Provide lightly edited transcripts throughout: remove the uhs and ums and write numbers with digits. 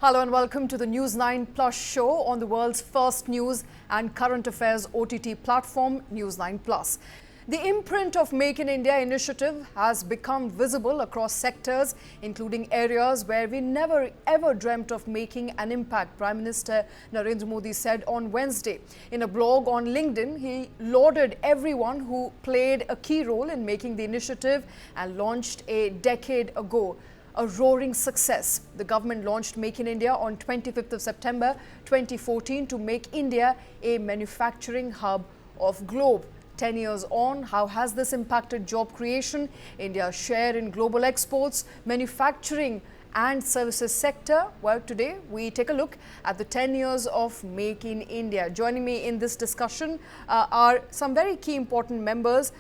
Hello and welcome to the News9 Plus show on the world's first news and current affairs OTT platform, News9 Plus. The imprint of Make in India initiative has become visible across sectors, including areas where we never ever dreamt of making an impact, Prime Minister Narendra Modi said on Wednesday. In a blog on LinkedIn, he lauded everyone who played a key role in making the initiative and launched a decade ago. A roaring success. The government launched Make in India on 25th of September 2014 to make India a manufacturing hub of globe. 10 years on, how has this impacted job creation, India's share in global exports, manufacturing and services sector? Well, today we take a look at the 10 years of Make in India. Joining me in this discussion are some very key important members.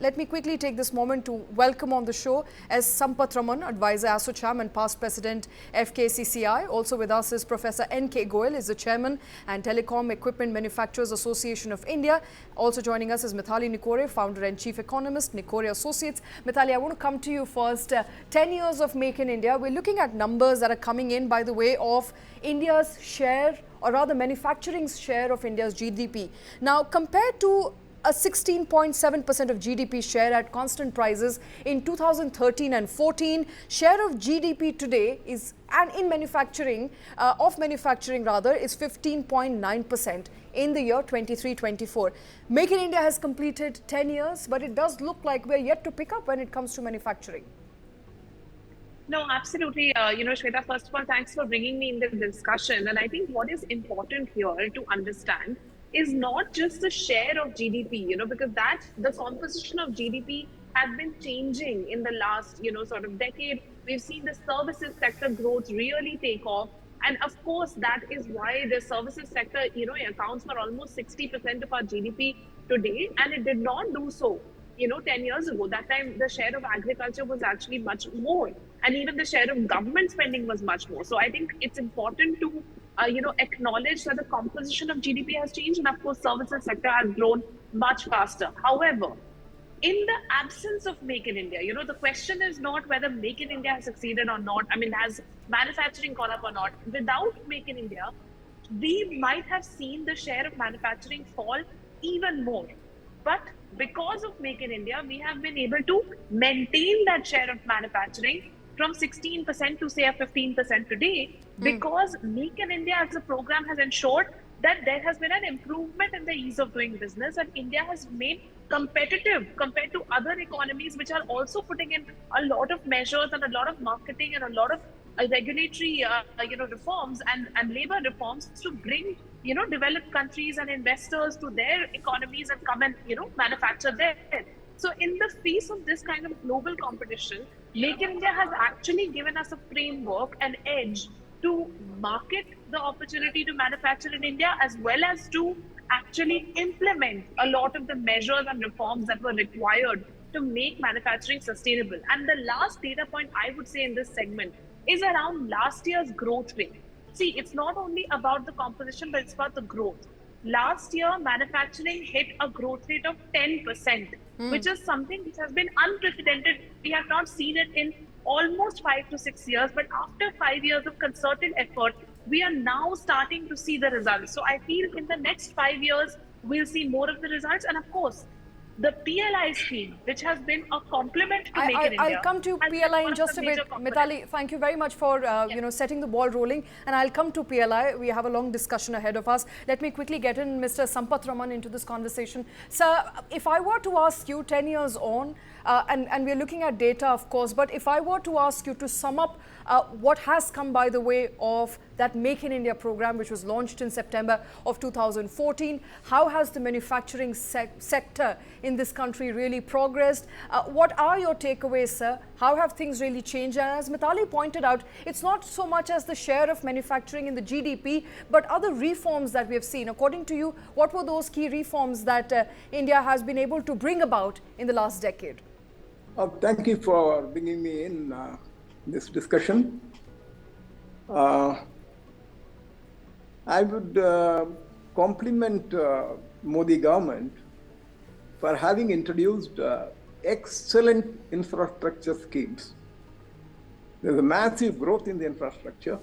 Let me quickly take this moment to welcome on the show as Sampath Raman, Advisor ASSOCHAM and past President FKCCI. Also with us is Professor N.K. Goyal, is the Chairman and Telecom Equipment Manufacturers Association of India. Also joining us is Mithali Nikore, Founder and Chief Economist, Nikore Associates. Mithali, I want to come to you first. 10 years of Make in India. We're looking at numbers that are coming in by the way of India's share, or rather manufacturing's share of India's GDP. Now, compared to a 16.7% of GDP share at constant prices in 2013 and 14. Share of GDP today is, and in manufacturing, is 15.9% in the year 23-24. Make in India has completed 10 years, but it does look like we're yet to pick up when it comes to manufacturing. No, absolutely. Shweta, first of all, thanks for bringing me in the discussion. And I think what is important here to understand is not just the share of GDP, because the composition of GDP has been changing in the last, sort of decade. We've seen the services sector growth really take off. And of course, that is why the services sector, accounts for almost 60% of our GDP today. And it did not do so, 10 years ago. That time, the share of agriculture was actually much more. And even the share of government spending was much more. So I think it's important to acknowledge that the composition of GDP has changed, and of course, services sector has grown much faster. However, in the absence of Make in India, the question is not whether Make in India has succeeded or not. I mean, has manufacturing gone up or not? Without Make in India, we might have seen the share of manufacturing fall even more. But because of Make in India, we have been able to maintain that share of manufacturing from 16% to say a 15% today, because Make in India as a program has ensured that there has been an improvement in the ease of doing business, and India has made competitive compared to other economies which are also putting in a lot of measures and a lot of marketing and a lot of regulatory reforms and labor reforms to bring developed countries and investors to their economies and come and manufacture there. So in the face of this kind of global competition, Make in India has actually given us a framework, an edge to market the opportunity to manufacture in India, as well as to actually implement a lot of the measures and reforms that were required to make manufacturing sustainable. And the last data point I would say in this segment is around last year's growth rate. See, it's not only about the composition, but it's about the growth. Last year, manufacturing hit a growth rate of 10%, which is something which has been unprecedented. We have not seen it in almost 5 to 6 years, but after 5 years of concerted effort, we are now starting to see the results. So I feel in the next 5 years, we'll see more of the results. And of course, the PLI scheme, which has been a complement to Make in India. I'll come to PLI in just a bit. Mithali, thank you very much for setting the ball rolling. And I'll come to PLI. We have a long discussion ahead of us. Let me quickly get in Mr. Sampath Raman into this conversation. Sir, if I were to ask you 10 years on, and we're looking at data, of course, but if I were to ask you to sum up what has come by the way of that Make in India program, which was launched in September of 2014, how has the manufacturing sector in this country really progressed? What are your takeaways, sir? How have things really changed? And as Mithali pointed out, it's not so much as the share of manufacturing in the GDP, but other reforms that we have seen. According to you, what were those key reforms that India has been able to bring about in the last decade? Thank you for bringing me in this discussion. I would compliment Modi government for having introduced excellent infrastructure schemes. There's a massive growth in the infrastructure.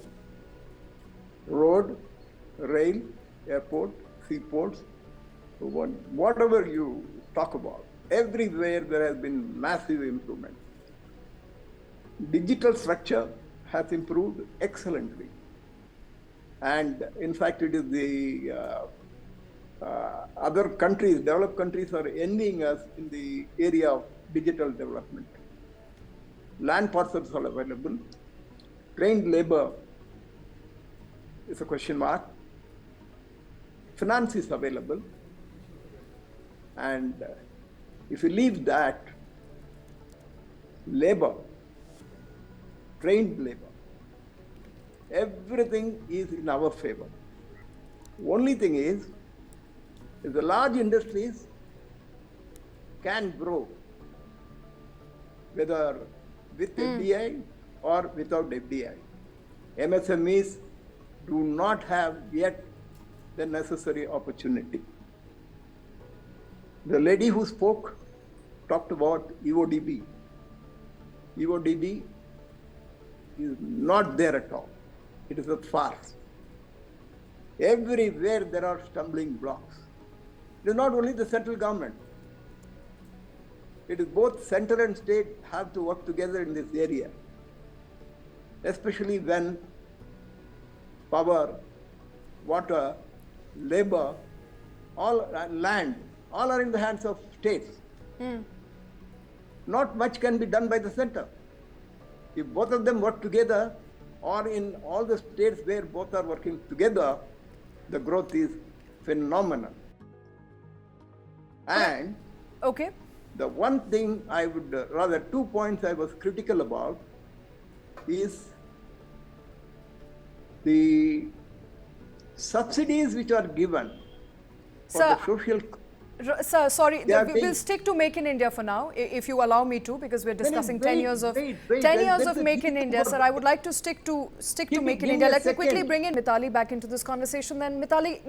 road, rail, airport, seaports, whatever you talk about, everywhere there has been massive improvement. Digital structure has improved excellently. And in fact, it is the other countries, developed countries, are envying us in the area of digital development. Land parcels are available. Trained labor is a question mark. Finance is available. And if you leave that, labor, trained labor, everything is in our favor. Only thing is the large industries can grow, whether with FDI or without FDI. MSMEs do not have yet the necessary opportunity. The lady who spoke talked about EODB. EODB is not there at all. It is a farce. Everywhere there are stumbling blocks. It is not only the central government. It is both center and state have to work together in this area, especially when power, water, labor, all land, all are in the hands of states. Not much can be done by the center. If both of them work together, or in all the states where both are working together, the growth is phenomenal. And okay, the one thing I would, rather 2 points I was critical about is the subsidies which are given for Sir, the social. Sir, sorry, They we'll stick to Make in India for now, if you allow me to, because we're discussing 10 years of wait, 10 years let of the Make in people India, go- sir. I would like to stick to Make in give India. me a Let me quickly second. bring in Mitali back into this conversation. Then, Mitali,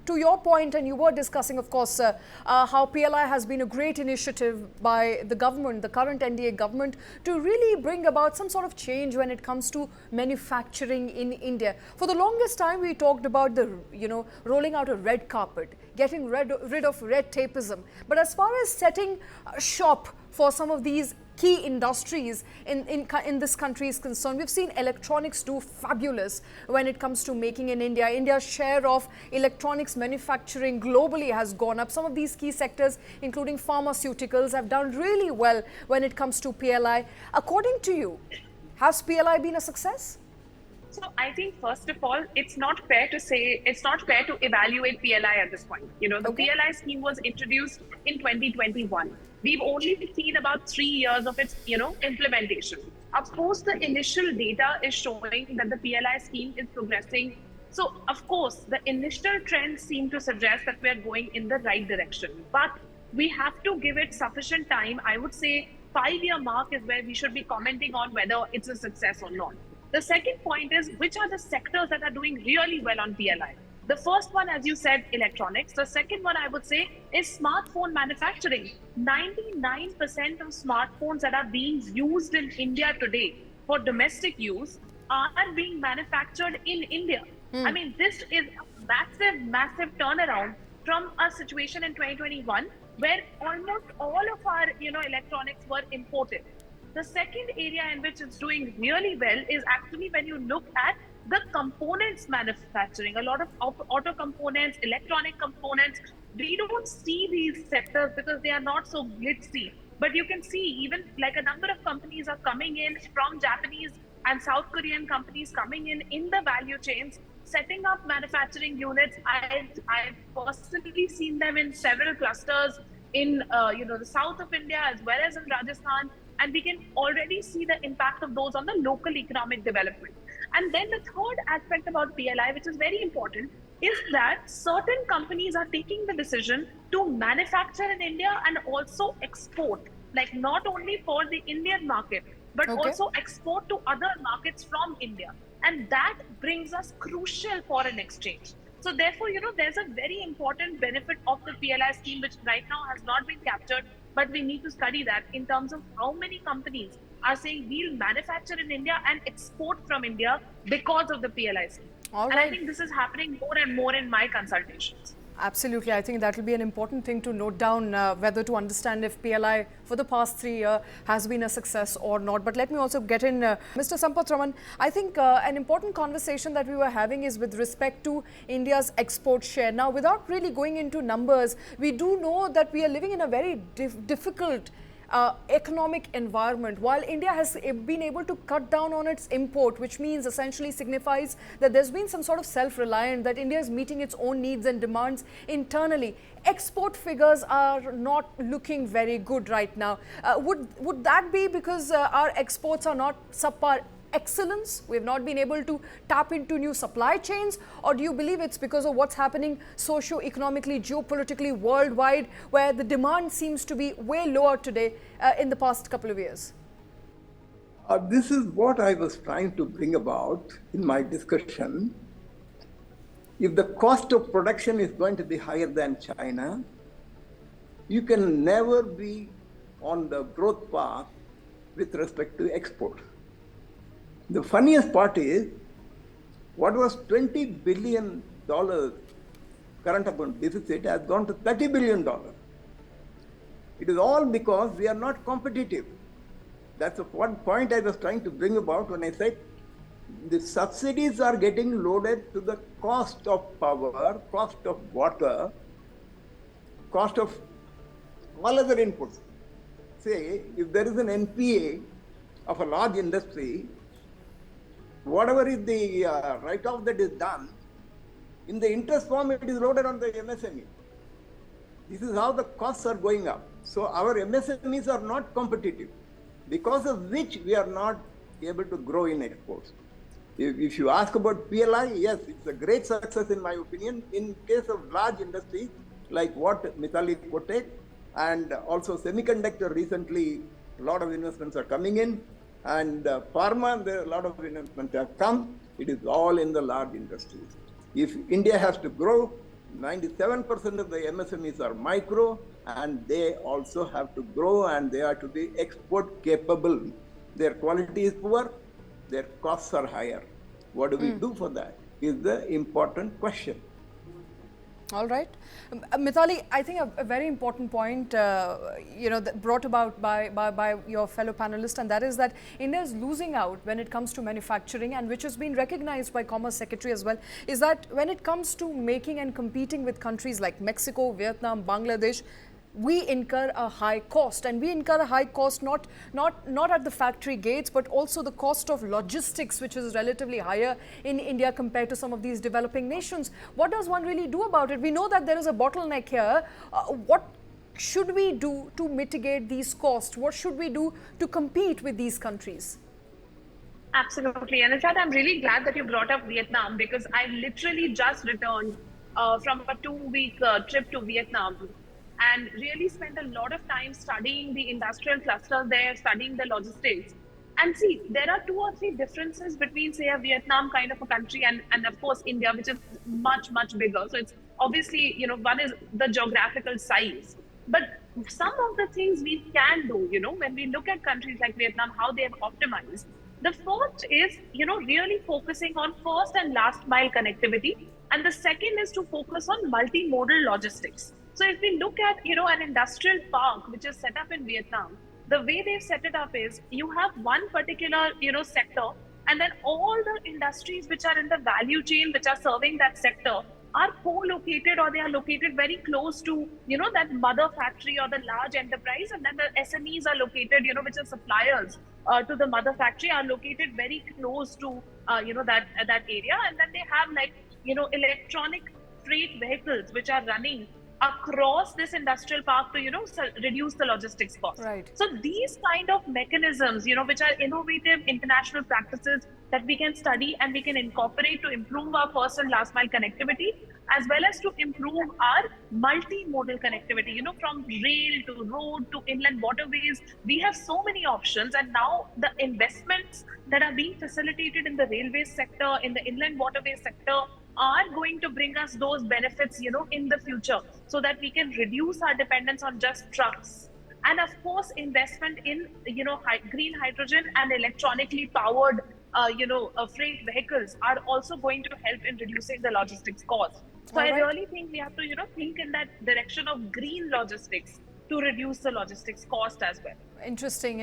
to your point, and you were discussing, of course, how PLI has been a great initiative by the government, the current NDA government, to really bring about some sort of change when it comes to manufacturing in India. For the longest time, we talked about rolling out a red carpet, getting rid of red tapeism. But as far as setting shop for some of these key industries in this country is concerned, we've seen electronics do fabulous when it comes to making in India. India's share of electronics manufacturing globally has gone up. Some of these key sectors, including pharmaceuticals, have done really well when it comes to PLI. According to you, has PLI been a success? So I think, first of all, it's not fair to evaluate PLI at this point. The PLI scheme was introduced in 2021. We've only seen about 3 years of its, implementation. Of course, the initial data is showing that the PLI scheme is progressing. So, of course, the initial trends seem to suggest that we're going in the right direction. But we have to give it sufficient time. I would say 5-year mark is where we should be commenting on whether it's a success or not. The second point is, which are the sectors that are doing really well on PLI? The first one, as you said, electronics. The second one, I would say, is smartphone manufacturing. 99% of smartphones that are being used in India today for domestic use are being manufactured in India. I mean, this is a massive turnaround from a situation in 2021 where almost all of our, electronics were imported. The second area in which it's doing really well is actually when you look at the components manufacturing. A lot of auto components, electronic components, we don't see these sectors because they are not so glitzy. But you can see even like a number of companies are coming in from Japanese and South Korean companies coming in the value chains, setting up manufacturing units. I've personally seen them in several clusters in the south of India as well as in Rajasthan. And we can already see the impact of those on the local economic development. And then the third aspect about PLI, which is very important, is that certain companies are taking the decision to manufacture in India and also export, like not only for the Indian market, but also export to other markets from India. And that brings us crucial foreign exchange. So therefore, there's a very important benefit of the PLI scheme, which right now has not been captured, but we need to study that in terms of how many companies are saying we'll manufacture in India and export from India because of the PLI scheme. All And I right. think this is happening more and more in my consultations. Absolutely. I think that will be an important thing to note down, whether to understand if PLI for the past 3 years has been a success or not. But let me also get in, Mr. Sampath Raman. I think an important conversation that we were having is with respect to India's export share. Now, without really going into numbers, we do know that we are living in a very difficult economic environment. While India has been able to cut down on its import, which means essentially signifies that there's been some sort of self-reliance, that India is meeting its own needs and demands internally. Export figures are not looking very good right now. Would that be because our exports are not subpar excellence? We've not been able to tap into new supply chains? Or do you believe it's because of what's happening socio-economically, geopolitically, worldwide, where the demand seems to be way lower today in the past couple of years? This is what I was trying to bring about in my discussion. If the cost of production is going to be higher than China, you can never be on the growth path with respect to export. The funniest part is, what was $20 billion current account deficit has gone to $30 billion. It is all because we are not competitive. That's the one point I was trying to bring about when I said the subsidies are getting loaded to the cost of power, cost of water, cost of all other inputs. Say, if there is an NPA of a large industry, whatever is the write-off that is done, in the interest form, it is loaded on the MSME. This is how the costs are going up. So our MSMEs are not competitive, because of which we are not able to grow in exports. If you ask about PLI, yes, it's a great success in my opinion. In case of large industries, like what Mithali quoted, and also semiconductor recently, a lot of investments are coming in. And pharma, there are a lot of investments have come. It is all in the large industries. If India has to grow, 97% of the MSMEs are micro, and they also have to grow, and they are to be export capable. Their quality is poor, their costs are higher. What do we do for that is the important question. All right. Mithali, I think a very important point, brought about by your fellow panelist, and that is that India is losing out when it comes to manufacturing, and which has been recognized by Commerce Secretary as well, is that when it comes to making and competing with countries like Mexico, Vietnam, Bangladesh, we incur a high cost, and we incur a high cost not at the factory gates, but also the cost of logistics, which is relatively higher in India compared to some of these developing nations. What does one really do about it? We know that there is a bottleneck here. What should we do to mitigate these costs? What should we do to compete with these countries? Absolutely. And in fact, I'm really glad that you brought up Vietnam, because I literally just returned from a 2-week trip to Vietnam, and really spent a lot of time studying the industrial clusters there, studying the logistics. And see, there are 2 or 3 differences between, say, a Vietnam kind of a country and of course, India, which is much, much bigger. So it's obviously, one is the geographical size. But some of the things we can do, when we look at countries like Vietnam, how they have optimized. The first is, really focusing on first and last mile connectivity. And the second is to focus on multimodal logistics. So if we look at, an industrial park which is set up in Vietnam, the way they've set it up is you have one particular, sector, and then all the industries which are in the value chain, which are serving that sector, are co-located, or they are located very close to, that mother factory or the large enterprise. And then the SMEs are located, which are suppliers to the mother factory, are located very close to, that area. And then they have electronic freight vehicles which are running across this industrial park to reduce the logistics cost. Right. So these kind of mechanisms, which are innovative international practices that we can study and we can incorporate to improve our first and last mile connectivity, as well as to improve our multimodal connectivity, from rail to road to inland waterways. We have so many options, and now the investments that are being facilitated in the railway sector, in the inland waterway sector, are going to bring us those benefits, in the future, so that we can reduce our dependence on just trucks. And of course, investment in, green hydrogen and electronically powered, freight vehicles are also going to help in reducing the logistics cost. So All I right. really think we have to, think in that direction of green logistics to reduce the logistics cost as well. Interesting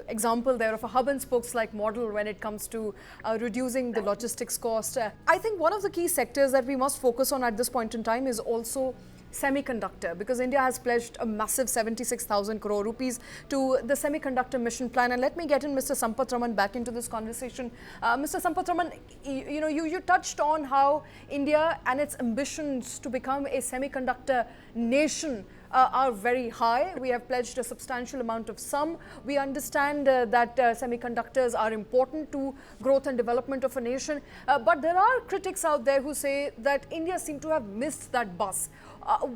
example there of a hub and spokes like model when it comes to reducing the logistics cost. I think one of the key sectors that we must focus on at this point in time is also semiconductor, because India has pledged a massive 76,000 crore rupees to the semiconductor mission plan. And let me get in Mr. Sampath Raman back into this conversation. Mr. Sampath Raman, you touched on how India and its ambitions to become a semiconductor nation are very high. We have pledged a substantial amount of sum. We understand that semiconductors are important to growth and development of a nation. But there are critics out there who say that India seems to have missed that bus.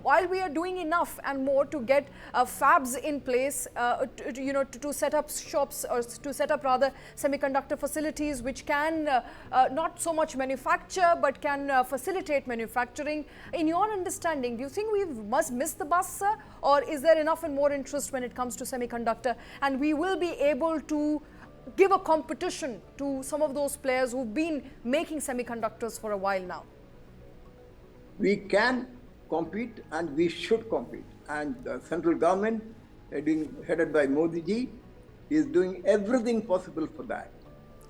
While we are doing enough and more to get fabs in place, to set up shops, or to set up rather semiconductor facilities which can not so much manufacture but can facilitate manufacturing. In your understanding, do you think we must miss the bus, sir? Or is there enough and more interest when it comes to semiconductor, and we will be able to give a competition to some of those players who've been making semiconductors for a while now? We can compete and we should compete. And the central government, headed by Modi ji, is doing everything possible for that.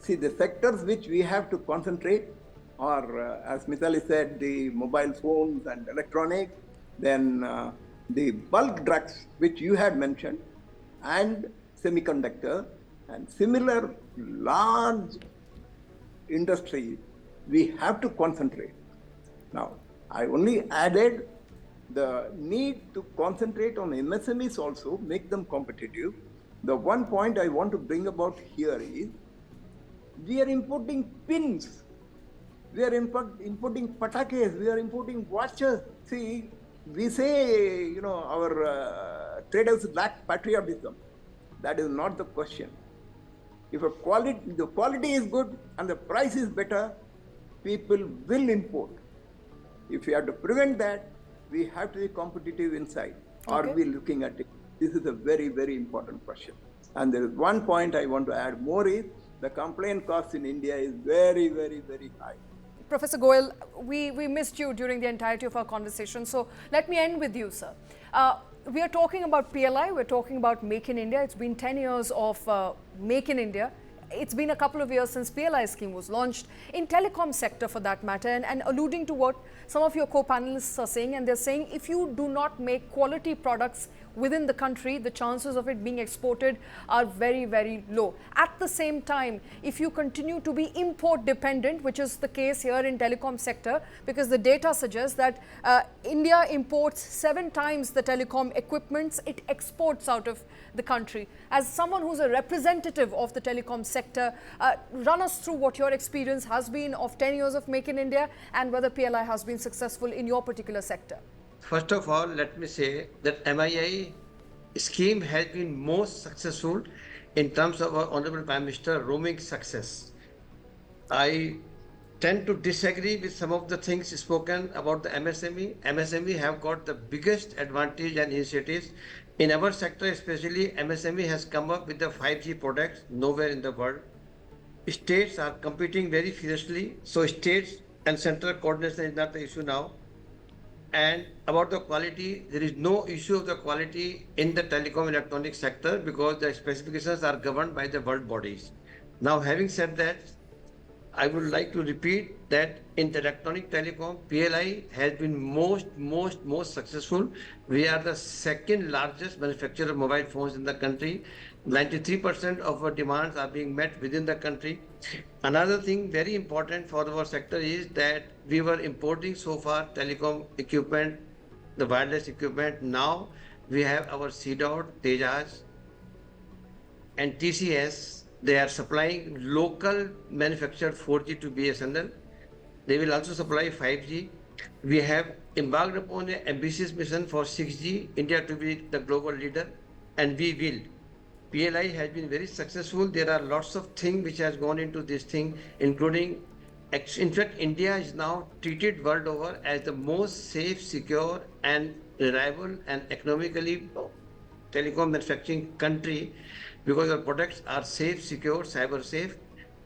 See, the sectors which we have to concentrate are, as Mithali said, the mobile phones and electronics, then the bulk drugs, which you had mentioned, and semiconductor, and similar large industries, we have to concentrate. Now, I only added the need to concentrate on MSMEs also, make them competitive. The one point I want to bring about here is, we are importing pins, we are importing patakes, we are importing watches. See, we say, our traders lack patriotism. That is not the question. If the quality is good and the price is better, people will import. If we have to prevent that, we have to be competitive inside. Okay. Are we looking at it? This is a very, very important question. And there is one point I want to add more is, the complaint cost in India is very, very, very high. Professor Goyal, we missed you during the entirety of our conversation. So let me end with you, sir. We are talking about PLI, we're talking about Make in India. It's been 10 years of Make in India. It's been a couple of years since PLI scheme was launched in telecom sector for that matter, and alluding to what some of your co-panelists are saying, and they're saying if you do not make quality products within the country, the chances of it being exported are very, very low. At the same time, if you continue to be import dependent, which is the case here in telecom sector, because the data suggests that India imports 7 times the telecom equipments it exports out of the country. As someone who's a representative of the telecom sector, run us through what your experience has been of 10 years of Make in India and whether PLI has been successful in your particular sector. First of all, let me say that MII scheme has been most successful in terms of our Honorable Prime Minister roaming success. I tend to disagree with some of the things spoken about the MSME. MSME have got the biggest advantage and initiatives. In our sector especially, MSME has come up with the 5G products nowhere in the world. States are competing very fiercely, so states and central coordination is not the issue now. And about the quality, there is no issue of the quality in the telecom electronic sector because the specifications are governed by the world bodies. Now, having said that, I would like to repeat that in the electronic telecom, PLI has been most successful. We are the second largest manufacturer of mobile phones in the country. 93% of our demands are being met within the country. Another thing very important for our sector is that we were importing so far telecom equipment, the wireless equipment. Now we have our CDOT, Tejas and TCS. They are supplying local manufactured 4G to BSNL. They will also supply 5G. We have embarked upon an ambitious mission for 6G, India to be the global leader, and we will. PLI has been very successful. There are lots of things which has gone into this thing, including, in fact, India is now treated world over as the most safe, secure, and reliable and economically telecom manufacturing country because our products are safe, secure, cyber safe.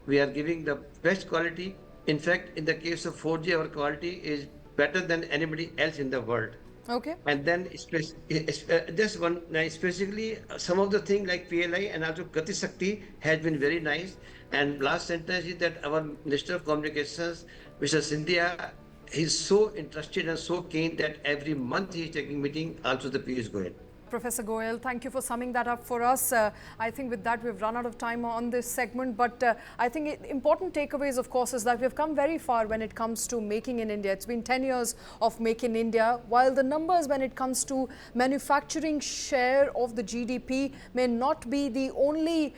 We are giving the best quality. In fact, in the case of 4G, our quality is better than anybody else in the world. Okay. And then just one specifically some of the thing like PLI and also Gati Shakti has been very nice. And last sentence is that our Minister of Communications, Mr. Sindhia, he's so interested and so keen that every month he is taking meeting. Also the Piyush Goyal. Professor Goyal, thank you for summing that up for us. I think with that we've run out of time on this segment, but I think important takeaways, of course, is that we've come very far when it comes to making in India. It's been 10 years of Make in India, while the numbers when it comes to manufacturing share of the GDP may not be the only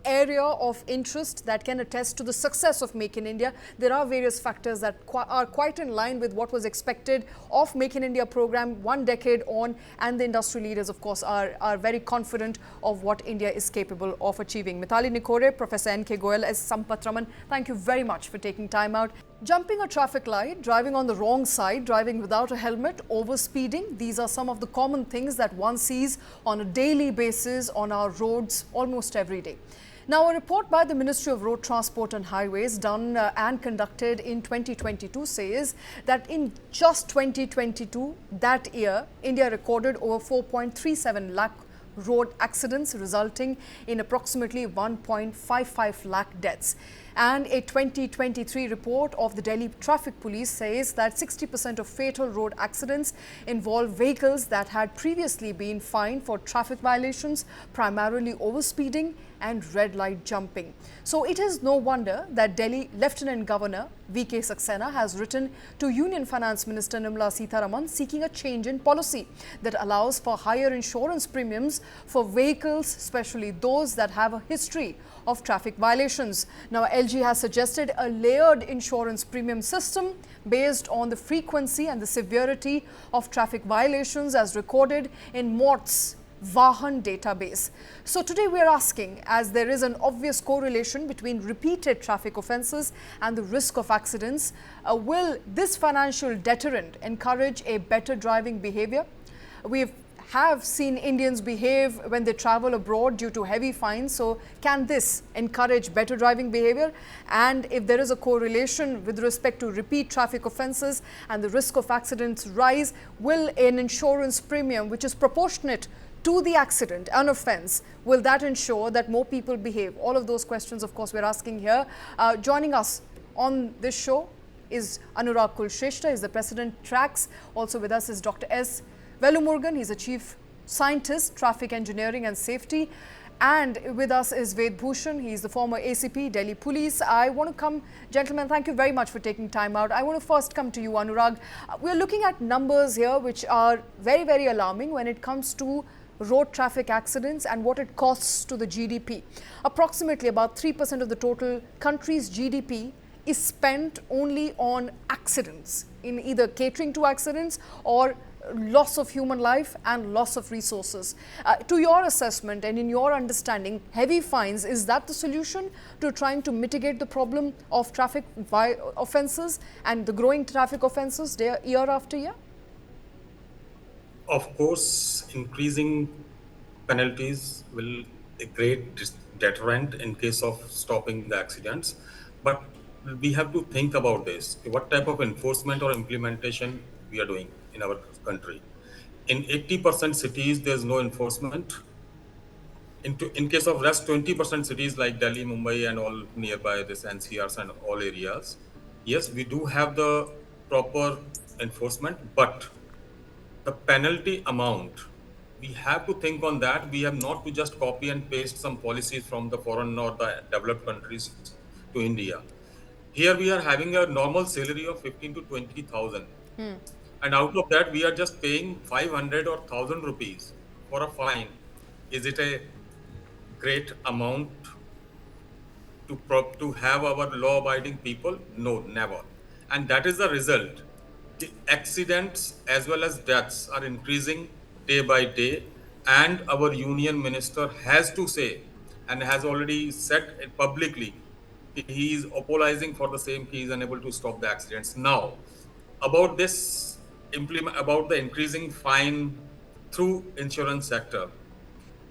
area of interest that can attest to the success of Make in India. There are various factors that are quite in line with what was expected of Make in India program 1 decade on, and the industry leaders, of course, are very confident of what India is capable of achieving. Mithali Nikore, Professor N.K. Goyal, S. Sampath Raman, thank you very much for taking time out. Jumping a traffic light, driving on the wrong side, driving without a helmet, overspeeding, these are some of the common things that one sees on a daily basis on our roads almost every day. Now, a report by the Ministry of Road Transport and Highways done and conducted in 2022 says that in just 2022, that year, India recorded over 4.37 lakh road accidents, resulting in approximately 1.55 lakh deaths. And a 2023 report of the Delhi Traffic Police says that 60% of fatal road accidents involve vehicles that had previously been fined for traffic violations, primarily overspeeding and red light jumping. So it is no wonder that Delhi Lieutenant Governor V.K. Saxena has written to Union Finance Minister Nirmala Sitharaman seeking a change in policy that allows for higher insurance premiums for vehicles, especially those that have a history of traffic violations. Now, LG has suggested a layered insurance premium system based on the frequency and the severity of traffic violations as recorded in MORT's Vahan database. So today we are asking, as there is an obvious correlation between repeated traffic offences and the risk of accidents, will this financial deterrent encourage a better driving behaviour? We have seen Indians behave when they travel abroad due to heavy fines. So can this encourage better driving behaviour? And if there is a correlation with respect to repeat traffic offences and the risk of accidents rise, will an insurance premium which is proportionate to the accident, an offence, will that ensure that more people behave? All of those questions, of course, we're asking here. Joining us on this show is Anurag Kulshrestha, he's the President TRACS. Also with us is Dr. S. Velumurugan, he's a Chief Scientist, Traffic Engineering and Safety. And with us is Ved Bhushan, he's the former ACP, Delhi Police. I want to come, gentlemen, thank you very much for taking time out. I want to first come to you, Anurag. We're looking at numbers here which are very, very alarming when it comes to road traffic accidents and what it costs to the GDP. Approximately about 3% of the total country's GDP is spent only on accidents, in either catering to accidents or loss of human life and loss of resources. To your assessment and in your understanding, heavy fines, is that the solution to trying to mitigate the problem of traffic offences and the growing traffic offences year after year? Of course, increasing penalties will a great deterrent in case of stopping the accidents. But we have to think about this. What type of enforcement or implementation we are doing in our country? In 80% cities, there's no enforcement. In case of rest 20% cities like Delhi, Mumbai, and all nearby this NCRs and all areas, yes, we do have the proper enforcement, but the penalty amount, we have to think on that. We have not to just copy and paste some policies from the foreign or the developed countries to India. Here we are having a normal salary of 15 to 20,000. And out of that, we are just paying 500 or 1,000 rupees for a fine. Is it a great amount to have our law-abiding people? No, never. And that is the result. The accidents as well as deaths are increasing day by day, and our union minister has to say and has already said it publicly, he is apologizing for the same. He is unable to stop the accidents. Now, about this about the increasing fine through insurance sector.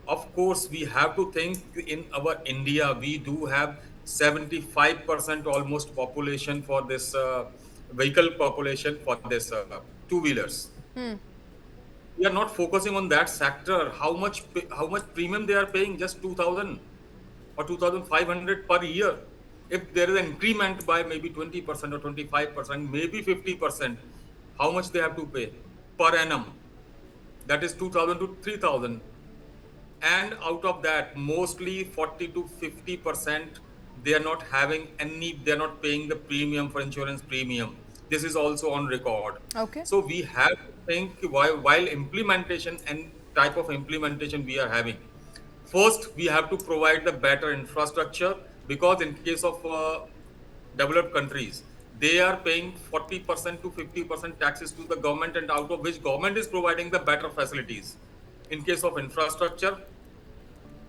Of course, we have to think in our India, we do have 75% almost population for this vehicle population for this two-wheelers. We are not focusing on that sector. How much premium they are paying? Just 2,000 or 2,500 per year. If there is an increment by maybe 20% or 25%, maybe 50%, how much they have to pay per annum? That is 2,000 to 3,000. And out of that, mostly 40 to 50%, they are not having any, they are not paying the premium for insurance premium. This is also on record. Okay. So we have to think while implementation and type of implementation we are having. First, we have to provide the better infrastructure, because in case of developed countries, they are paying 40% to 50% taxes to the government, and out of which government is providing the better facilities in case of infrastructure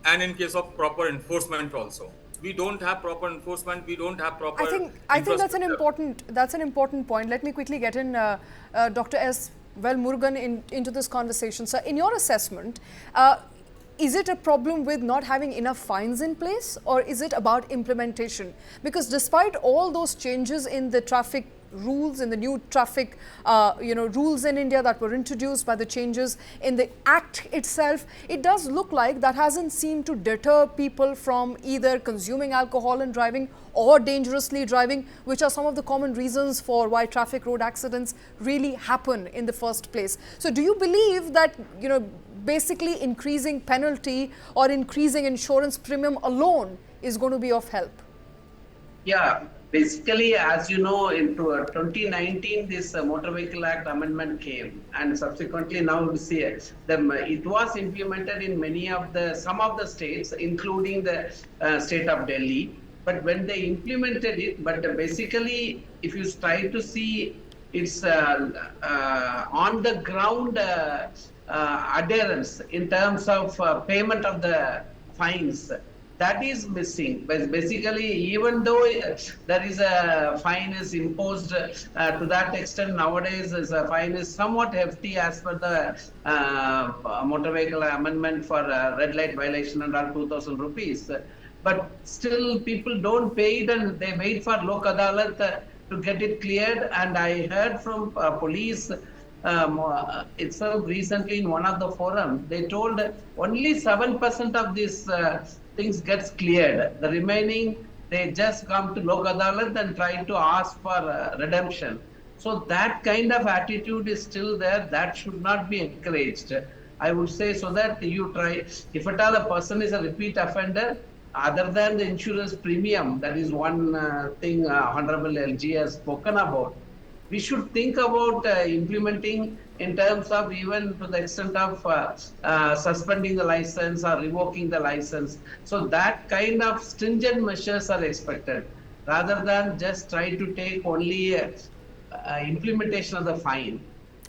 and in case of proper enforcement also. We don't have proper enforcement, we don't have proper I think that's an infrastructure. important point. Let me quickly get in Dr. S. Murugan into this conversation. Sir, in your assessment, is it a problem with not having enough fines in place, or is it about implementation? Because despite all those changes in the traffic rules, in the new traffic rules in India that were introduced by the changes in the act itself, it does look like that hasn't seemed to deter people from either consuming alcohol and driving or dangerously driving, which are some of the common reasons for why traffic road accidents really happen in the first place. So do you believe that, basically increasing penalty or increasing insurance premium alone is going to be of help? Yeah, basically, as you know, into 2019, this Motor Vehicle Act amendment came, and subsequently now we see it. It was implemented in some of the states, including the state of Delhi. But when they implemented it, basically, if you try to see, it's on the ground adherence in terms of payment of the fines. That is missing. But basically, even though there is a fine is imposed to that extent nowadays, a fine is somewhat hefty as per the motor vehicle amendment for red light violation and 2,000 rupees. But still, people don't pay it, and they wait for Lok Adalat to get it cleared. And I heard from police itself recently in one of the forums, they told only 7% of these things gets cleared. The remaining, they just come to Lok Adalat and try to ask for redemption. So that kind of attitude is still there. That should not be encouraged, I would say, so that you try, if at all a person is a repeat offender, other than the insurance premium, that is one thing Honorable LG has spoken about. We should think about implementing in terms of even to the extent of suspending the license or revoking the license. So that kind of stringent measures are expected, rather than just try to take only implementation of the fine,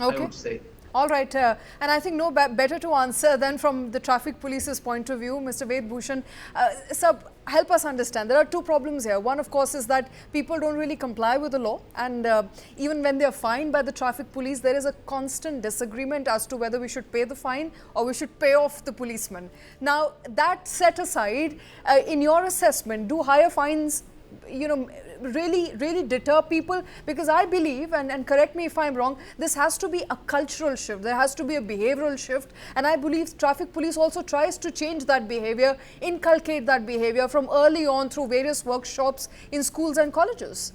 Okay. I would say. All right, and I think no better to answer than from the traffic police's point of view, Mr. Ved Bhushan. Sir, help us understand. There are two problems here. One, of course, is that people don't really comply with the law, and even when they are fined by the traffic police, there is a constant disagreement as to whether we should pay the fine or we should pay off the policeman. Now, that set aside, in your assessment, do higher fines really deter people? Because I believe, and correct me if I'm wrong, this has to be a cultural shift, there has to be a behavioral shift, and I believe traffic police also tries to change that behavior, inculcate that behavior from early on through various workshops in schools and colleges.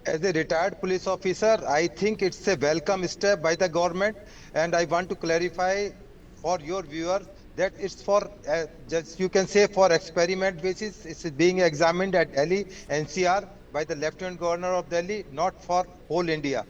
As a retired police officer, I think it's a welcome step by the government, and I want to clarify for your viewers that it's for, just you can say, for experiment basis. It's being examined at Delhi NCR by the Lieutenant Governor of Delhi, not for whole India.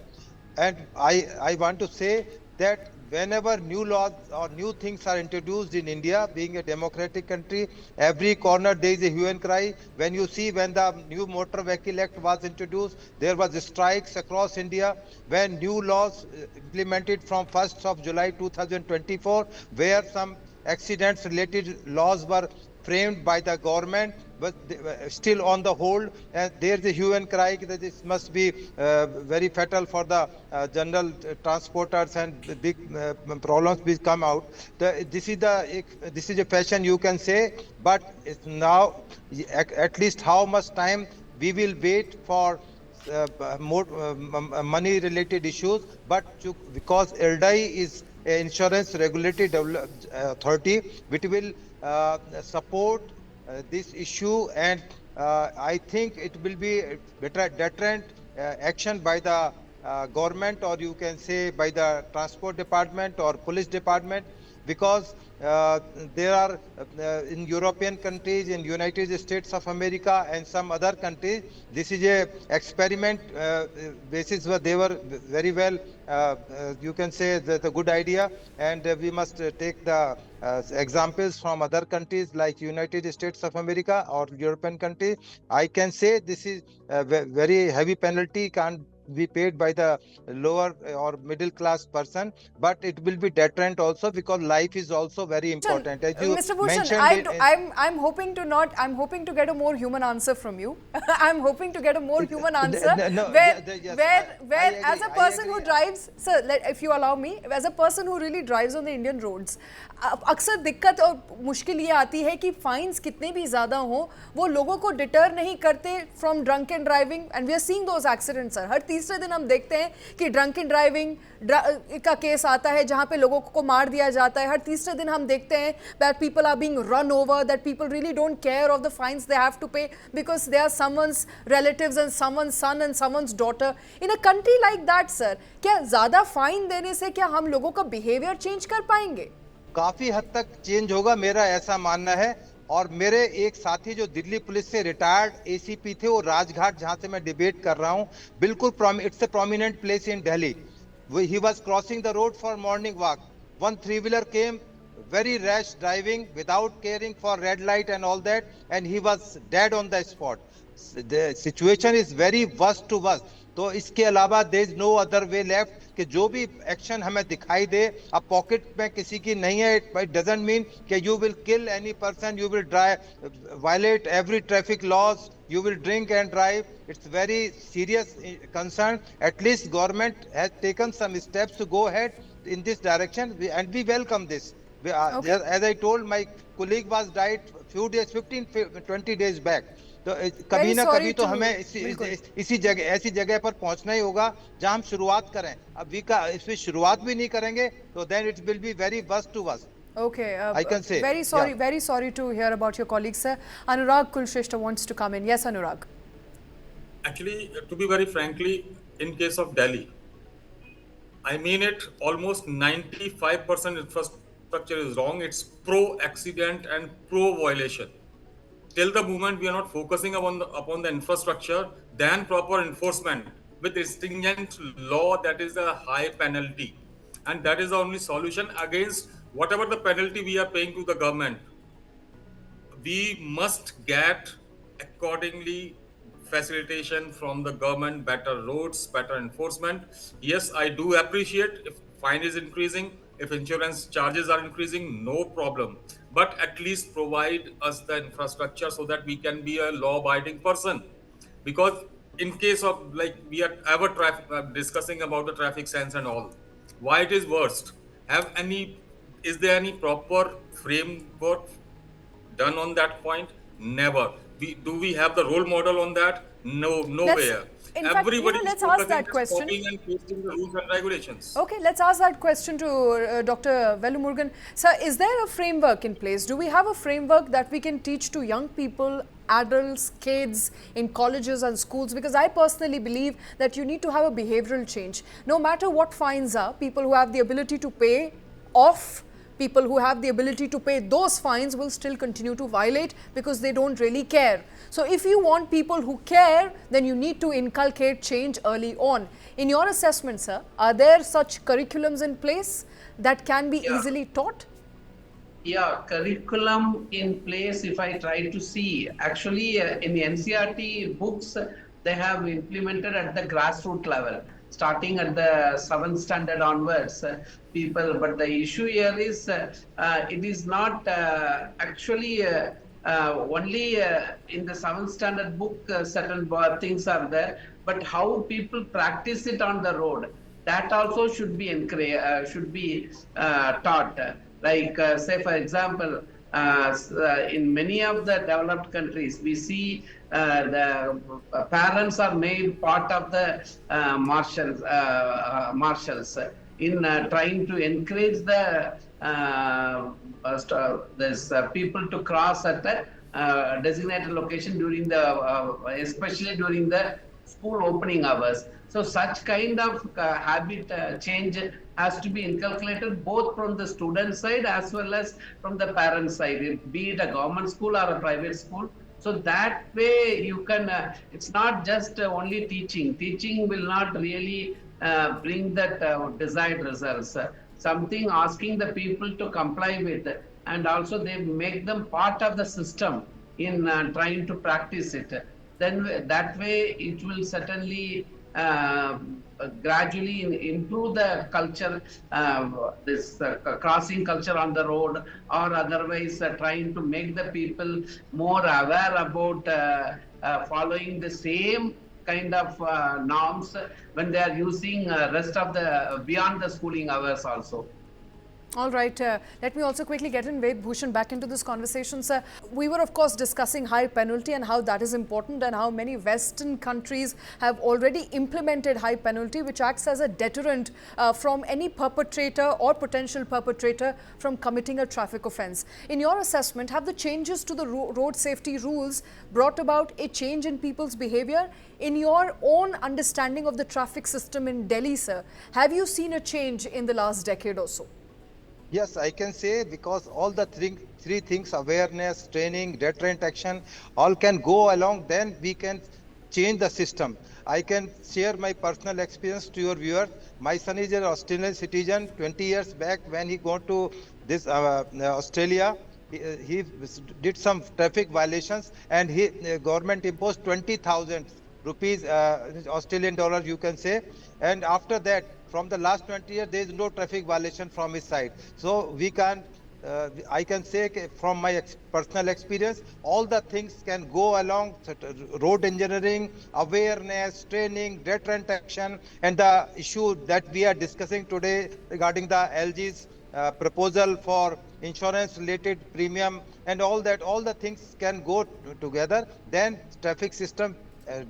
And I want to say that whenever new laws or new things are introduced in India, being a democratic country, every corner there is a hue and cry. When you see, when the new Motor Vehicle Act was introduced, there was strikes across India. When new laws implemented from 1st of July 2024, where some accidents related laws were framed by the government, but still on the hold. And there's a hue and cry that this must be very fatal for the general transporters, and big problems will come out. This is a fashion, you can say, but it's now at least how much time we will wait for more money related issues, but because LDI is an insurance regulatory authority which will support this issue, and I think it will be better deterrent action by the government, or you can say by the transport department or police department, because there are in European countries, in United States of America and some other countries, this is a experiment basis where they were very well, you can say that a good idea, and we must take the examples from other countries like United States of America or European countries. I can say this is a very heavy penalty, can't be paid by the lower or middle class person, but it will be deterrent also, because life is also very important. As you Mr. Bhushan, mentioned, I'm hoping to not. I'm hoping to get a more human answer from you. I'm hoping to get a more human answer, where as a person who drives, sir, if you allow me, as a person who really drives on the Indian roads, अक्सर दिक्कत और मुश्किल ये आती है कि fines कितने भी ज़्यादा हों, वो लोगों को डिटर नहीं करते from drunk and driving, and we are seeing those accidents sir. हर तीसरे दिन हम देखते हैं कि ड्रंक एंड ड्राइविंग का केस आता है जहाँ पे लोगों को मार दिया जाता है. हर तीसरे दिन हम देखते हैं that people are being run over, that people really don't care of the fines they have to pay because they are someone's relatives and someone's son and someone's daughter. In a country like that sir, क्या ज़्यादा fine देने से क्या हम लोगों का behaviour change कर पाएंगे? काफी हद तक चेंज होगा, मेरा ऐसा मानना है. और मेरे एक साथी जो दिल्ली पुलिस से रिटायर्ड एसीपी थे, वो राजघाट जहां से मैं डिबेट कर रहा हूं, बिल्कुल it's a prominent place in Delhi. He was crossing the road for morning walk. One 3-wheeler came, very rash driving without caring for red light and all that, and he was dead on the spot. The situation is very worst to worst. तो इसके अलावा there is no other way left कि जो भी action हमें दिखाई दे, अब pocket में किसी की नहीं है, it doesn't mean कि you will kill any person, you will drive, violate every traffic laws, you will drink and drive. It's very serious concern. At least government has taken some steps to go ahead in this direction, and we welcome this. Okay. As I told, my colleague was died few days, 15-20 days back. तो कभी ना कभी तो हमें इसी जगह, ऐसी जगह पर पहुंचना ही होगा जहां हम शुरुआत करें. अब इसमें शुरुआत भी नहीं करेंगे तो then it will be very worst to us. Okay, I can say. Very sorry to hear about your colleague, sir. Anurag Kulshrestha wants to come in. Yes, Anurag. Actually, to be very frankly, in case of Delhi, I mean it, almost 95% infrastructure is wrong. It's pro-accident and pro-violation. Till the moment we are not focusing upon the infrastructure, then proper enforcement with stringent law, that is a high penalty. And that is the only solution against whatever the penalty we are paying to the government. We must get accordingly facilitation from the government, better roads, better enforcement. Yes, I do appreciate if fine is increasing, if insurance charges are increasing, no problem. But at least provide us the infrastructure so that we can be a law-abiding person. Because in case of, like, we are ever discussing about the traffic sense and all, why it is worst? Is there any proper framework done on that point? Never. Do we have the role model on that? No, nowhere. Everybody let's ask that question. And pasting the rules and regulations. Okay, let's ask that question to Dr. Velumurugan. Sir, is there a framework in place? Do we have a framework that we can teach to young people, adults, kids in colleges and schools? Because I personally believe that you need to have a behavioral change. No matter what fines are, people who have the ability to pay off, people who have the ability to pay those fines will still continue to violate because they don't really care. So if you want people who care, then you need to inculcate change early on. In your assessment, sir, are there such curriculums in place that can be easily taught? Yeah, curriculum in place, if I try to see, actually in the NCERT books, they have implemented at the grassroots level, starting at the 7th standard onwards, people. But the issue here is, it is not actually only in the seventh standard book, certain things are there, but how people practice it on the road, that also should be taught. Like, say, for example, in many of the developed countries, we see the parents are made part of the marshals in trying to encourage the people to cross at a designated location during the, especially during the school opening hours. So such kind of habit change has to be inculcated both from the student side as well as from the parent side, be it a government school or a private school. So that way you can, it's not just only teaching. Teaching will not really bring that desired results. Something asking the people to comply with, and also they make them part of the system in trying to practice it. Then that way it will certainly gradually improve the culture, this crossing culture on the road, or otherwise trying to make the people more aware about following the same kind of norms when they are using rest of the beyond the schooling hours also. All right. Let me also quickly get in Ved Bhushan back into this conversation, sir. We were, of course, discussing high penalty and how that is important and how many Western countries have already implemented high penalty, which acts as a deterrent from any perpetrator or potential perpetrator from committing a traffic offence. In your assessment, have the changes to the road safety rules brought about a change in people's behaviour? In your own understanding of the traffic system in Delhi, sir, have you seen a change in the last decade or so? Yes, I can say, because all the three things, awareness, training, deterrent action, all can go along, then we can change the system. I can share my personal experience to your viewers. My son is an Australian citizen. 20 years back, when he got to this Australia, he did some traffic violations, and government imposed 20,000 rupees, Australian dollars, you can say. And after that, from the last 20 years, there is no traffic violation from his side. So we can, I can say from my personal experience, all the things can go along: road engineering, awareness, training, deterrent action, and the issue that we are discussing today regarding the LG's proposal for insurance related premium, and all the things can go together. Then traffic system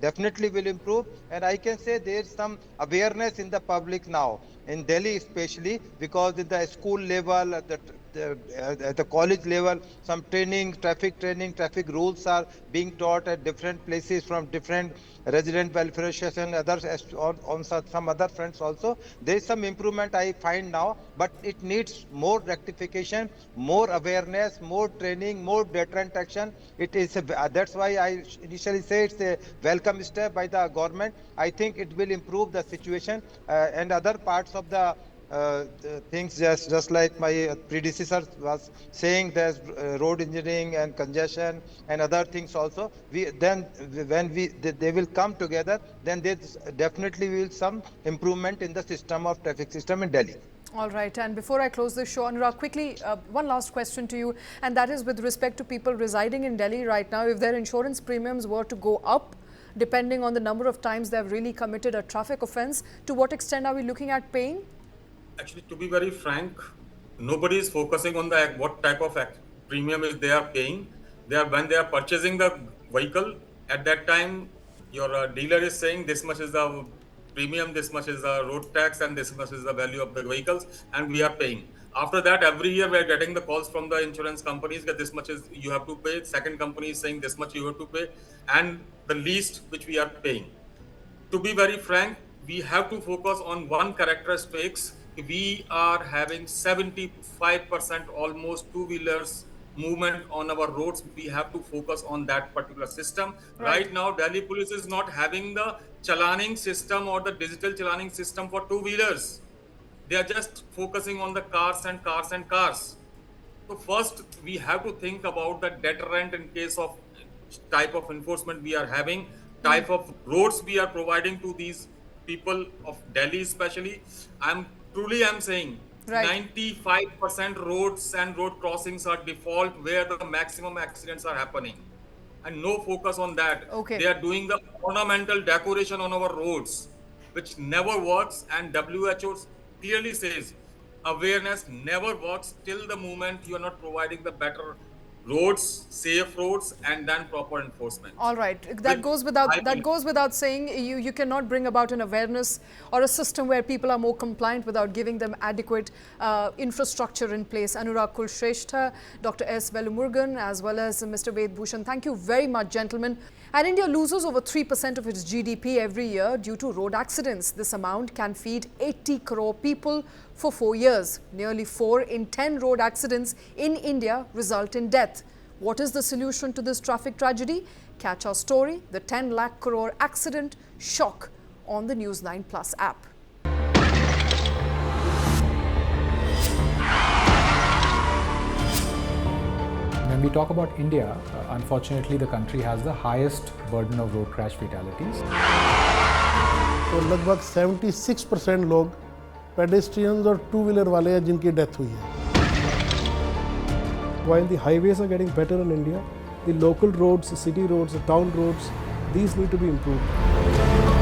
definitely will improve. And I can say there's some awareness in the public now, in Delhi especially, because in the school level, at the college level, some traffic rules are being taught at different places from different resident welfare association, others on some other fronts also. There is some improvement I find now, but it needs more rectification, more awareness, more training, more deterrent action. It is that's why I initially say it's a welcome step by the government. I think it will improve the situation, and other parts of the things, just like my predecessor was saying, there's road engineering and congestion and other things also. When they will come together, then there's definitely will some improvement in the system of traffic system in Delhi. All right. And before I close this show, Anurag, quickly, one last question to you, and that is with respect to people residing in Delhi right now. If their insurance premiums were to go up, depending on the number of times they have really committed a traffic offence, to what extent are we looking at paying? Actually, to be very frank, nobody is focusing on what type of premium is they are paying. When they are purchasing the vehicle, at that time, your dealer is saying this much is the premium, this much is the road tax, and this much is the value of the vehicles, and we are paying. After that, every year we are getting the calls from the insurance companies that this much is you have to pay. Second company is saying this much you have to pay, and the least which we are paying. To be very frank, we have to focus on one characteristics. We are having 75% almost two-wheelers movement on our roads. We have to focus on that particular system. Right now, Delhi police is not having the chalaning system or the digital chalaning system for two-wheelers. They are just focusing on the cars and cars and cars. So first, we have to think about the deterrent in case of type of enforcement we are having, type of roads we are providing to these people of Delhi especially. I'm saying Right. 95% roads and road crossings are default where the maximum accidents are happening. And no focus on that. Okay. They are doing the ornamental decoration on our roads, which never works. And WHO clearly says awareness never works till the moment you are not providing the better roads, safe roads, and then proper enforcement. All right, Which I that will- goes without saying. You cannot bring about an awareness or a system where people are more compliant without giving them adequate infrastructure in place. Anurag Kulshrestha, Dr. S. Velumurugan, as well as Mr. Ved Bhushan. Thank you very much, gentlemen. And India loses over 3% of its GDP every year due to road accidents. This amount can feed 80 crore people for 4 years. Nearly 4 in 10 road accidents in India result in death. What is the solution to this traffic tragedy? Catch our story, the 10 lakh crore accident shock, on the News9 Plus app. When we talk about India, unfortunately the country has the highest burden of road crash fatalities. तो लगभग 76% लोग pedestrians और two wheeler वाले हैं जिनकी death हुई है. While the highways are getting better in India, the local roads, the city roads, the town roads, these need to be improved.